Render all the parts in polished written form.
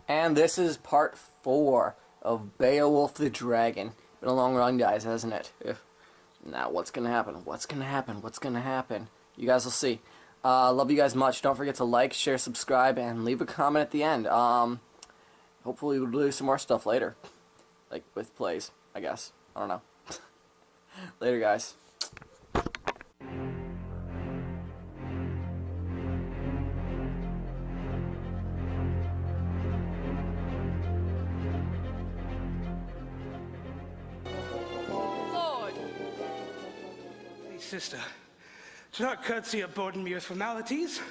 And this is part 4 of Beowulf the Dragon. Been a long run, guys, hasn't it? Now, what's gonna happen? What's gonna happen? What's gonna happen? You guys will see. Love you guys much. Don't forget to like, share, subscribe, and leave a comment at the end. Hopefully we'll do some more stuff later. Like, with plays, I guess. I don't know. Later, guys. Sister, do not curtsy or burden me with formalities.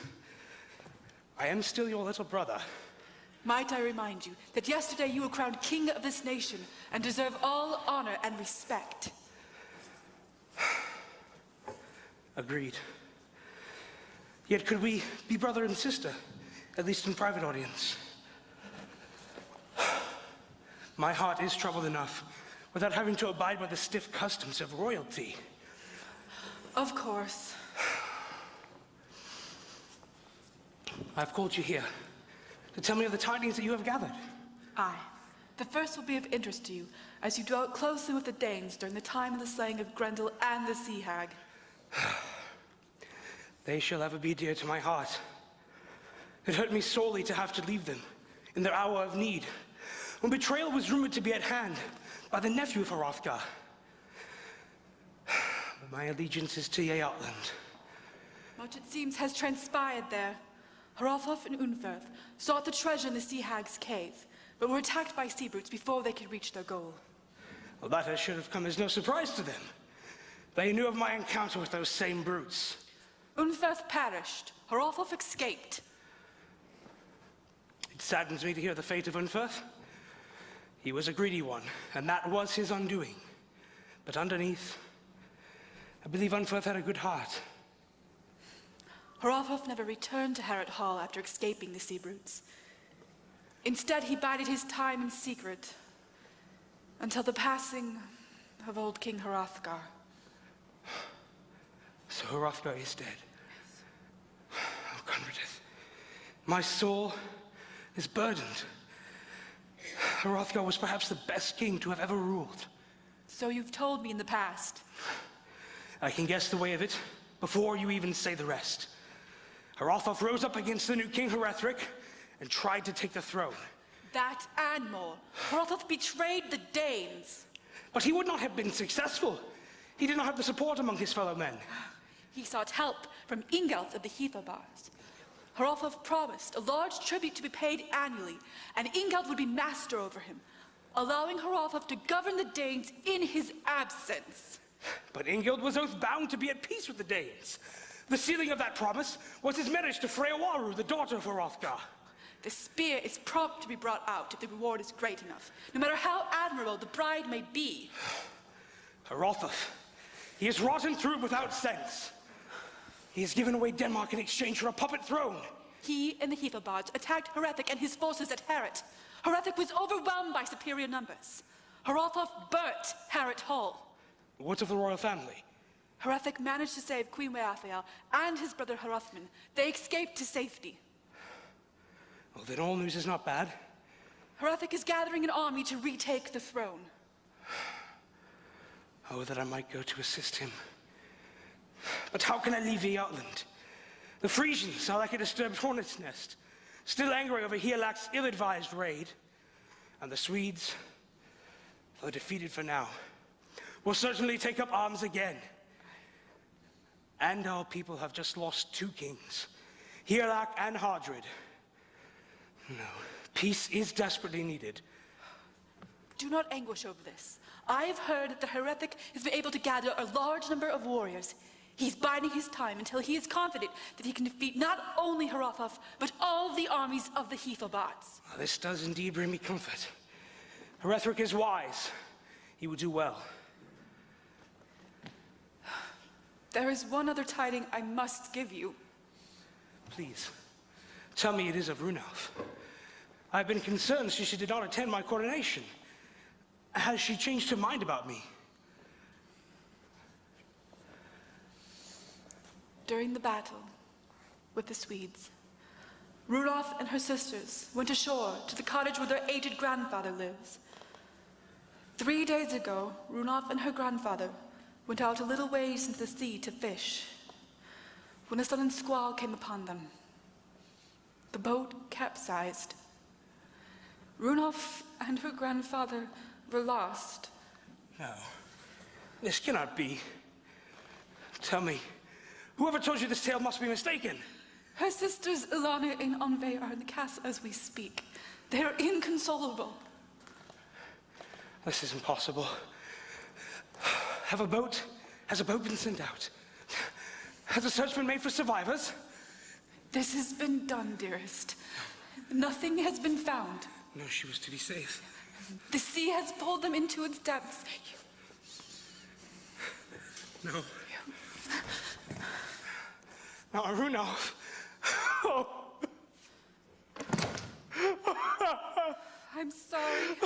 I am still your little brother. Might I remind you that yesterday you were crowned king of this nation and deserve all honor and respect. Agreed. Yet could we be brother and sister, at least in private audience? My heart is troubled enough without having to abide by the stiff customs of royalty. Of course. I've called you here to tell me of the tidings that you have gathered. Aye. The first will be of interest to you, as you dwelt closely with the Danes during the time of the slaying of Grendel and the Sea Hag. They shall ever be dear to my heart. It hurt me sorely to have to leave them in their hour of need, when betrayal was rumored to be at hand by the nephew of Hrothgar. But my allegiance is to Outland. Much, it seems, has transpired there. Hrothgar and Unferth sought the treasure in the Sea Hag's cave, but were attacked by sea brutes before they could reach their goal. Well, that should have come as no surprise to them. They knew of my encounter with those same brutes. Unferth perished. Hrothgar escaped. It saddens me to hear the fate of Unferth. He was a greedy one, and that was his undoing. But underneath, I believe Unferth had a good heart. Hrothgar never returned to Harrod Hall after escaping the sea brutes. Instead, he bided his time in secret until the passing of old King Hrothgar. So Hrothgar is dead. Oh, Conradith, my soul is burdened. Hrothgar was perhaps the best king to have ever ruled. So you've told me in the past. I can guess the way of it before you even say the rest. Hrothgar rose up against the new king Hrethric and tried to take the throne. That and more. Hrothgar betrayed the Danes. But he would not have been successful. He did not have the support among his fellow men. He sought help from Ingeld of the Heathobars. Hrothgar promised a large tribute to be paid annually, and Ingeld would be master over him, allowing Hrothgar to govern the Danes in his absence. But Ingeld was oath-bound to be at peace with the Danes. The sealing of that promise was his marriage to Freyawaru, the daughter of Hrothgar. The spear is prompt to be brought out if the reward is great enough, no matter how admirable the bride may be. Hrothgar, he is rotten through without sense. He has given away Denmark in exchange for a puppet throne. He and the Heathobars attacked Hrethric and his forces at Harrod. Hrethric was overwhelmed by superior numbers. Hrothgar burnt Harrod Hall. What of the royal family? Hrethric managed to save Queen Weathiel and his brother Hrothmund. They escaped to safety. Well, then all news is not bad. Hrethric is gathering an army to retake the throne. Oh, that I might go to assist him. But how can I leave Outland? The Frisians are like a disturbed hornet's nest, still angry over Hielak's ill-advised raid. And the Swedes, though defeated for now, will certainly take up arms again. And our people have just lost 2 kings, Hielak and Hardred. No, peace is desperately needed. Do not anguish over this. I have heard that the Hrethric has been able to gather a large number of warriors. He's biding his time until he is confident that he can defeat not only Hrothgar, but all the armies of the Heathobars. Well, this does indeed bring me comfort. Hrethric is wise. He will do well. There is one other tiding I must give you. Please, tell me it is of Runalf. I've been concerned she did not attend my coronation. Has she changed her mind about me? During the battle with the Swedes, Rudolph and her sisters went ashore to the cottage where their aged grandfather lives. 3 days ago, Rudolph and her grandfather went out a little ways into the sea to fish, when a sudden squall came upon them. The boat capsized. Rudolph and her grandfather were lost. No, this cannot be. Tell me, whoever told you this tale must be mistaken. Her sisters Ilana and Onve are in the castle as we speak. They are inconsolable. This is impossible. Has a boat been sent out? Has a search been made for survivors? This has been done, dearest. Nothing has been found. No, she was to be safe. The sea has pulled them into its depths. No. Now, Rudolph. Oh. I'm sorry.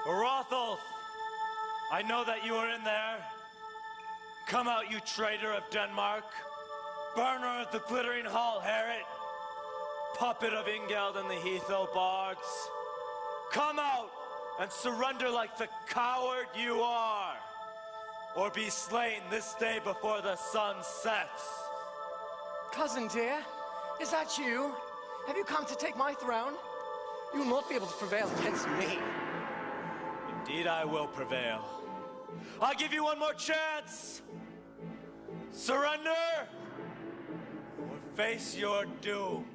Rotholf, I know that you are in there. Come out, you traitor of Denmark. Burner of the glittering hall, Harriet. Puppet of Ingeld and the Heatho bards. Come out and surrender like the coward you are. Or be slain this day before the sun sets. Cousin dear, is that you? Have you come to take my throne? You will not be able to prevail against me. Indeed, I will prevail. I'll give you one more chance. Surrender or face your doom.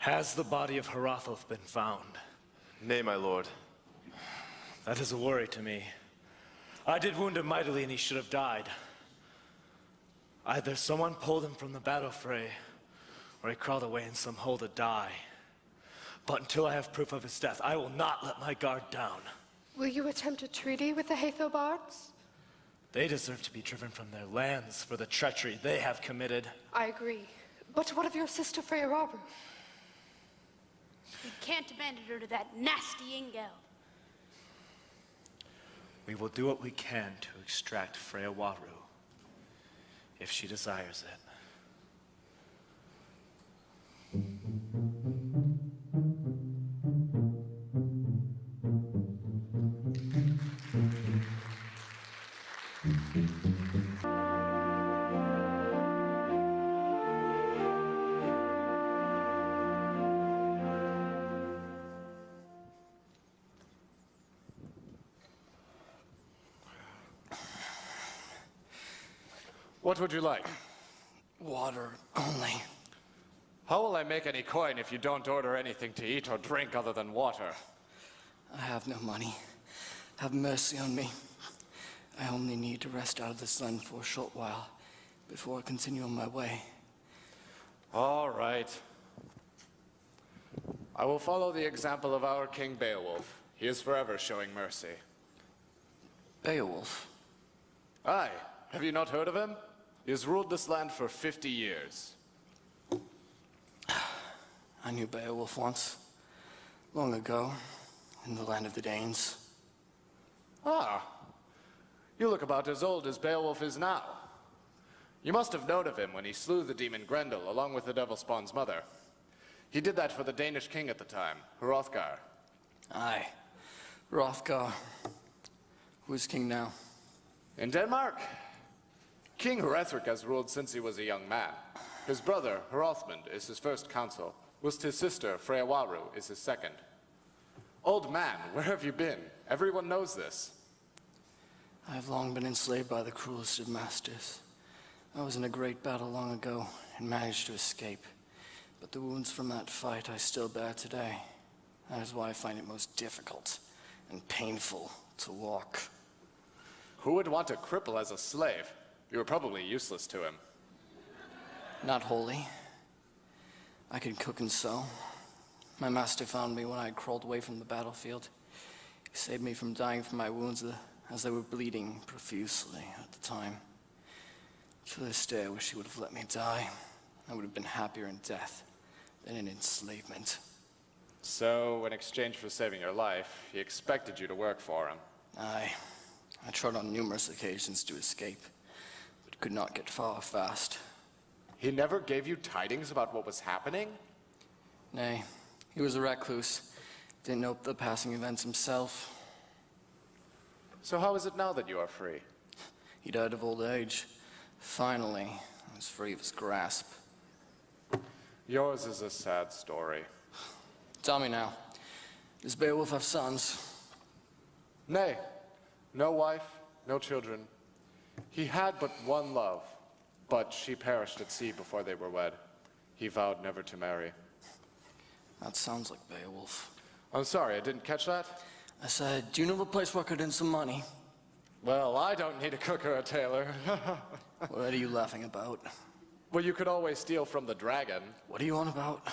Has the body of Hrothulf been found? Nay, my lord. That is a worry to me. I did wound him mightily and he should have died. Either someone pulled him from the battle fray, or he crawled away in some hole to die. But until I have proof of his death, I will not let my guard down. Will you attempt a treaty with the Hathobards? They deserve to be driven from their lands for the treachery they have committed. I agree. But what of your sister Freyawaru? We can't abandon her to that nasty Ingeld. We will do what we can to extract Freyawaru, if she desires it. What would you like? Water only. How will I make any coin if you don't order anything to eat or drink other than water? I have no money. Have mercy on me. I only need to rest out of this land for a short while before I continue on my way. All right. I will follow the example of our King Beowulf. He is forever showing mercy. Beowulf. Aye, have you not heard of him? He has ruled this land for 50 years. I knew Beowulf once, long ago, in the land of the Danes. Ah, you look about as old as Beowulf is now. You must have known of him when he slew the demon Grendel along with the devil spawn's mother. He did that for the Danish king at the time, Hrothgar. Aye, Hrothgar. Who is king now? In Denmark, King Hrethric has ruled since he was a young man. His brother, Hrothmund, is his first consul, whilst his sister, Freyawaru, is his second. Old man, where have you been? Everyone knows this. I have long been enslaved by the cruelest of masters. I was in a great battle long ago and managed to escape. But the wounds from that fight I still bear today. That is why I find it most difficult and painful to walk. Who would want a cripple as a slave? You were probably useless to him. Not wholly. I could cook and sew. My master found me when I had crawled away from the battlefield. He saved me from dying from my wounds as they were bleeding profusely at the time. To this day, I wish he would have let me die. I would have been happier in death than in enslavement. So, in exchange for saving your life, he expected you to work for him. Aye. I tried on numerous occasions to escape, but could not get far fast. He never gave you tidings about what was happening? Nay, he was a recluse. Didn't know the passing events himself. So how is it now that you are free? He died of old age. Finally, I was free of his grasp. Yours is a sad story. Tell me now, does Beowulf have sons? Nay, no wife, no children. He had but one love, but she perished at sea before they were wed. He vowed never to marry. That sounds like Beowulf. I'm sorry, I didn't catch that. I said, do you know of a place where I could earn some money? Well, I don't need a cook or a tailor. What are you laughing about? Well, you could always steal from the dragon. What are you on about?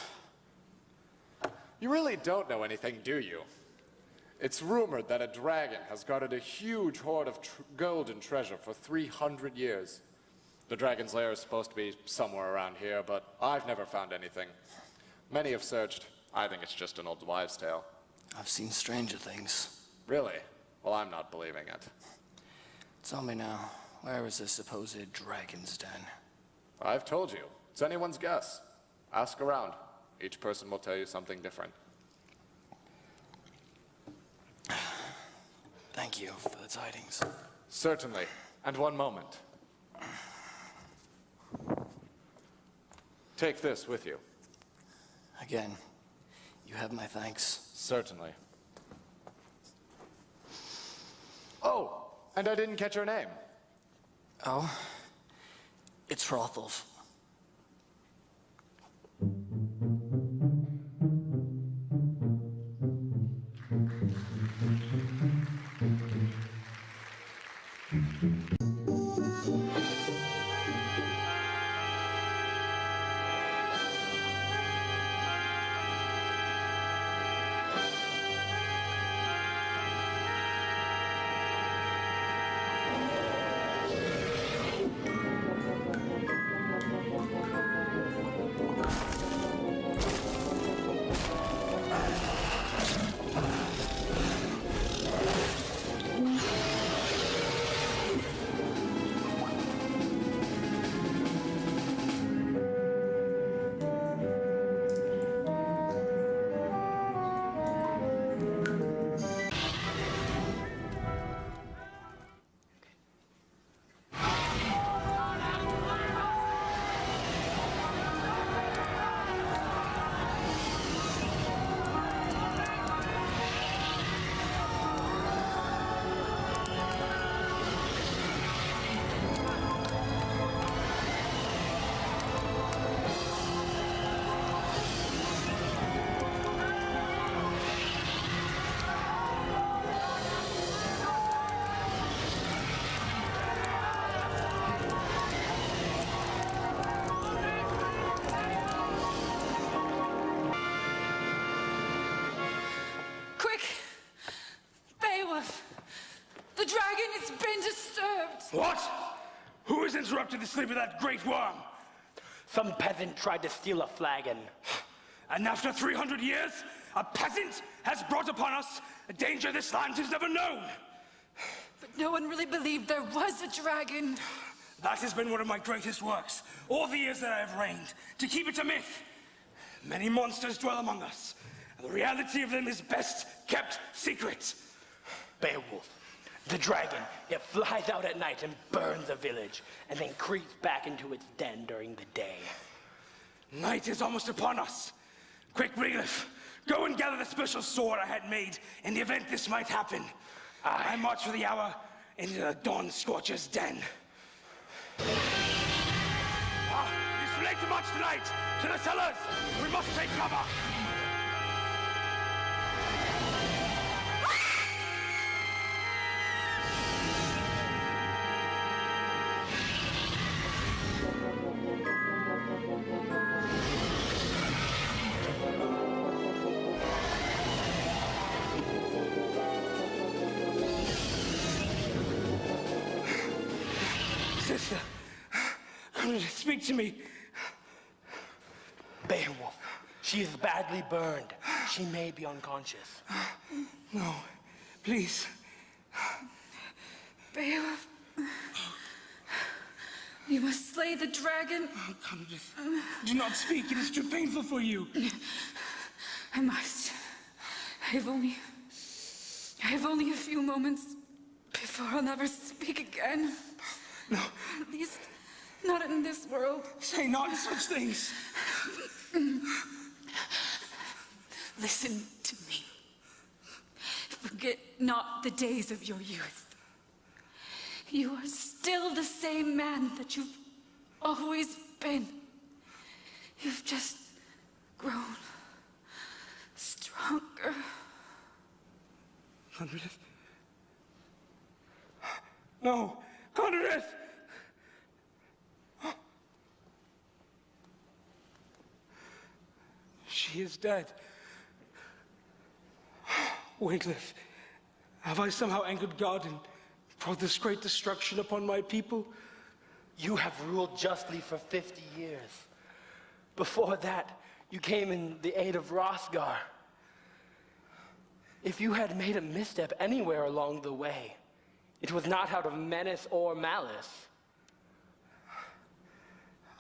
You really don't know anything, do you? It's rumored that a dragon has guarded a huge hoard of gold and treasure for 300 years. The dragon's lair is supposed to be somewhere around here, but I've never found anything. Many have searched. I think it's just an old wives' tale. I've seen stranger things. Really? Well, I'm not believing it. Tell me now, where is this supposed dragon's den? I've told you. It's anyone's guess. Ask around. Each person will tell you something different. Thank you for the tidings. Certainly. And one moment. Take this with you. Again, you have my thanks. Certainly. Oh, and I didn't catch your name. Oh, it's Hrothulf. Quick! Beowulf! The dragon has been disturbed! What? Who has interrupted the sleep of that great worm? Some peasant tried to steal a flagon. And after 300 years, a peasant has brought upon us a danger this land has never known. But no one really believed there was a dragon. That has been one of my greatest works, all the years that I have reigned, to keep it a myth. Many monsters dwell among us, and the reality of them is best kept secret. Beowulf, the dragon, it flies out at night and burns a village, and then creeps back into its den during the day. Night is almost upon us. Quick, Beowulf, go and gather the special sword I had made in the event this might happen. I march for the hour into the Dawn Scorcher's den. It's too late to march tonight. To the cellars. We must take cover. Sister, come and speak to me. Beowulf, she is badly burned. She may be unconscious. No, please. Beowulf, you must slay the dragon. Oh, come, do not speak. It is too painful for you. I must. I have only a few moments before I'll never speak again. No, At least, not in this world. say not such things. Listen to me. Forget not the days of your youth. You are still the same man that you've always been. You've just grown stronger. Conrad. No, Conrad! She is dead. Wiglaf, have I somehow angered God and brought this great destruction upon my people? You have ruled justly for 50 years. Before that, you came in the aid of Hrothgar. If you had made a misstep anywhere along the way, it was not out of menace or malice.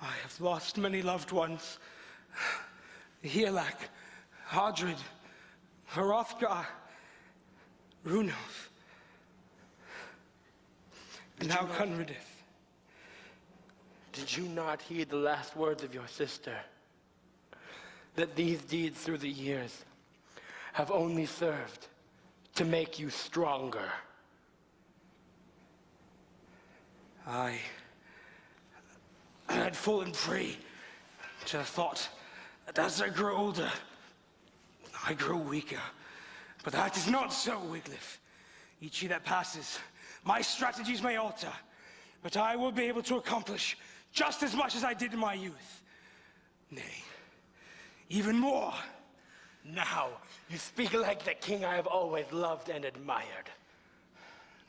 I have lost many loved ones. Hielak, Hadrid, Hrothgar, Runolf, and now Conradith. Did you not heed the last words of your sister? That these deeds through the years have only served to make you stronger. I had fallen prey to the thought that as I grow older, I grow weaker. But that is not so, Wiglaf. Each year that passes My strategies may alter, but I will be able to accomplish just as much as I did in my youth. Nay, even more. Now, you speak like the king I have always loved and admired.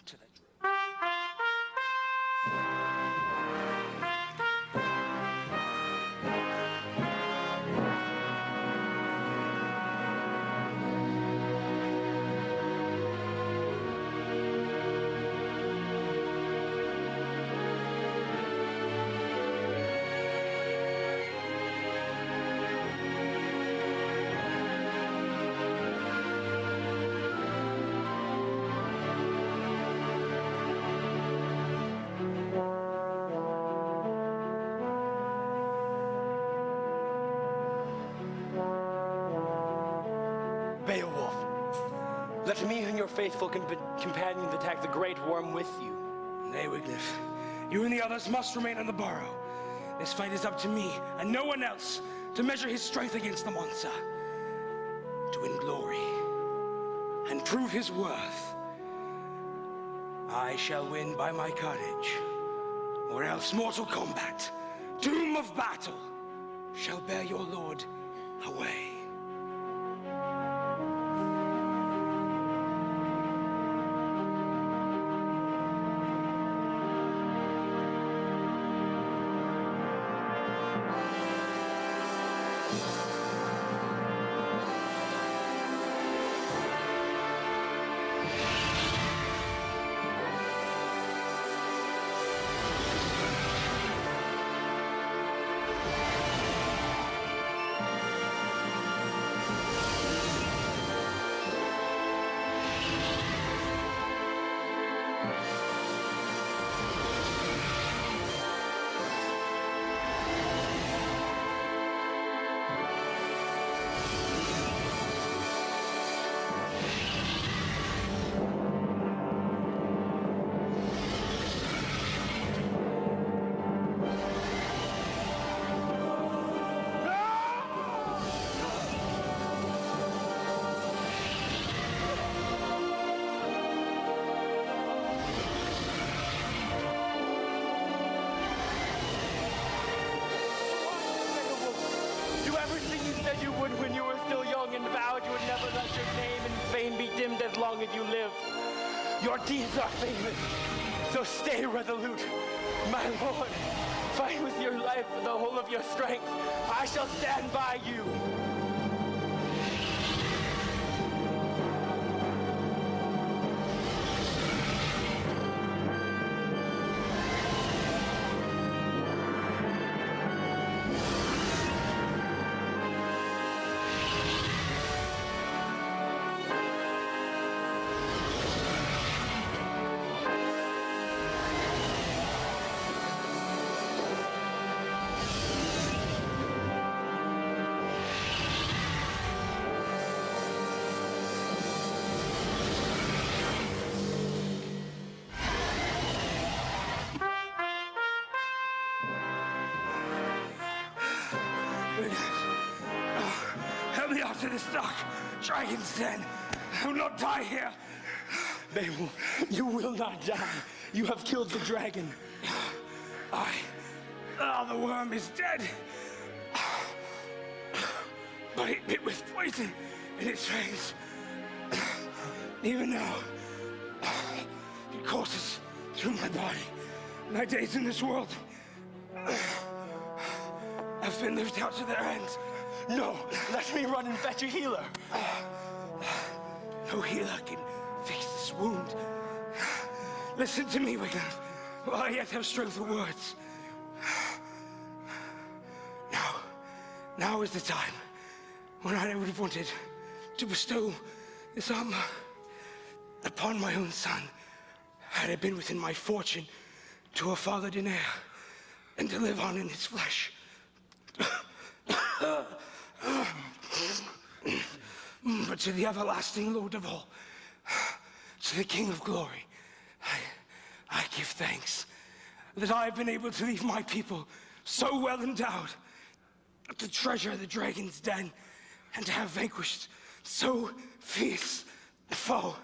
To the Beowulf, let me and your faithful companions attack the great worm with you. Nay, Wiglaf. You and the others must remain on the burrow. This fight is up to me, and no one else, to measure his strength against the monster. To win glory, and prove his worth. I shall win by my courage, or else mortal combat, doom of battle, shall bear your lord away. Do everything you said you would when you were still young and vowed you would never let your name and fame be dimmed as long as you live. Your deeds are famous, so stay resolute. My lord, fight with your life for the whole of your strength. I shall stand by you. Help me out to this dark dragon's den. I will not die here. Beowulf, you will not die. You have killed the dragon. The worm is dead. But it bit with poison in its veins. Even now, it courses through my body. My days in this world have been lived out to their end. No, let me run and fetch a healer. No healer can fix this wound. Listen to me, Wiglaf, while I yet have strength for words. Now is the time when I would have wanted to bestow this armor upon my own son, had it been within my fortune to have fathered in air and to live on in his flesh. But to the everlasting Lord of all, to the King of glory, I give thanks that I have been able to leave my people so well endowed, to treasure the dragon's den, and to have vanquished so fierce a foe.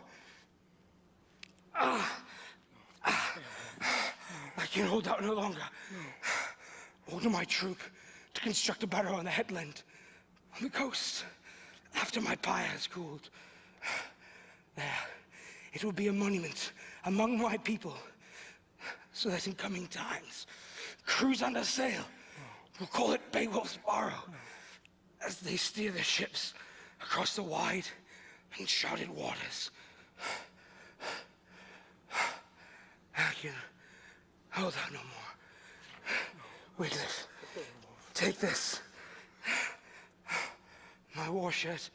can hold out no longer. Order my troop to construct a barrow on the headland, on the coast, after my pyre has cooled. There, it will be a monument among my people, so that in coming times, crews under sail will call it Beowulf's Barrow, as they steer their ships across the wide and shrouded waters. I can hold out no more. Wiglaf, take this. My war shirt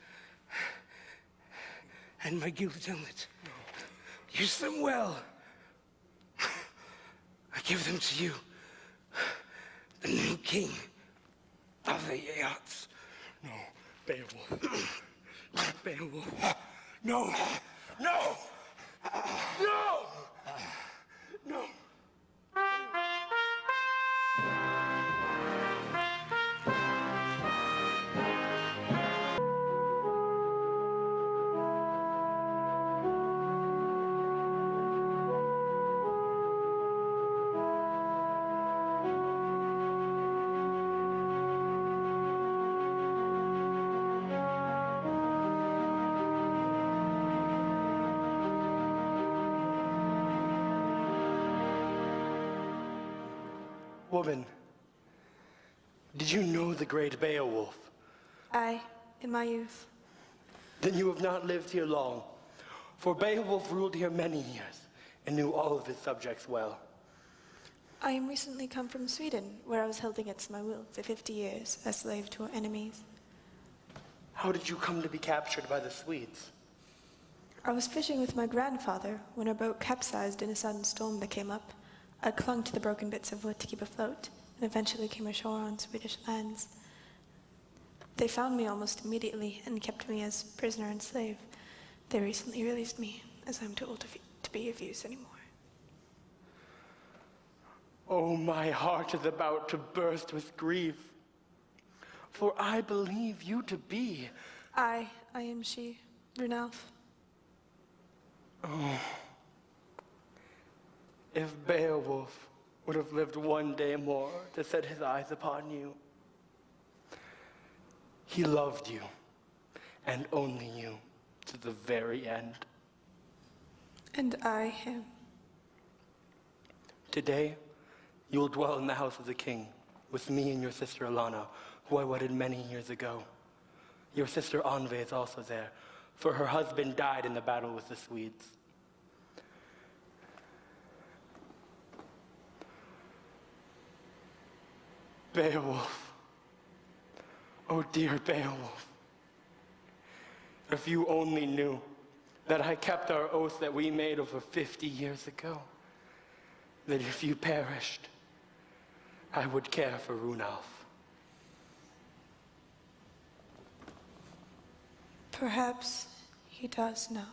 and my gilded helmet. Use them well. I give them to you, the new king of the Yachts. No, Beowulf. Beowulf. No! No! No! No! Woman, did you know the great Beowulf? Aye, in my youth. Then you have not lived here long, for Beowulf ruled here many years and knew all of his subjects well. I am recently come from Sweden, where I was held against my will for 50 years, a slave to our enemies. How did you come to be captured by the Swedes? I was fishing with my grandfather when our boat capsized in a sudden storm that came up. I clung to the broken bits of wood to keep afloat, and eventually came ashore on Swedish lands. They found me almost immediately and kept me as prisoner and slave. They recently released me, as I'm too old to be of use anymore. Oh, my heart is about to burst with grief, for I believe you to be... I am she, Brunelf. Oh. If Beowulf would have lived one day more to set his eyes upon you. He loved you, and only you, to the very end. And I him. Today, you will dwell in the house of the king, with me and your sister Alana, who I wedded many years ago. Your sister Anve is also there, for her husband died in the battle with the Swedes. Beowulf. Oh, dear Beowulf. If you only knew that I kept our oath that we made over 50 years ago, that if you perished, I would care for Runalf. Perhaps he does know.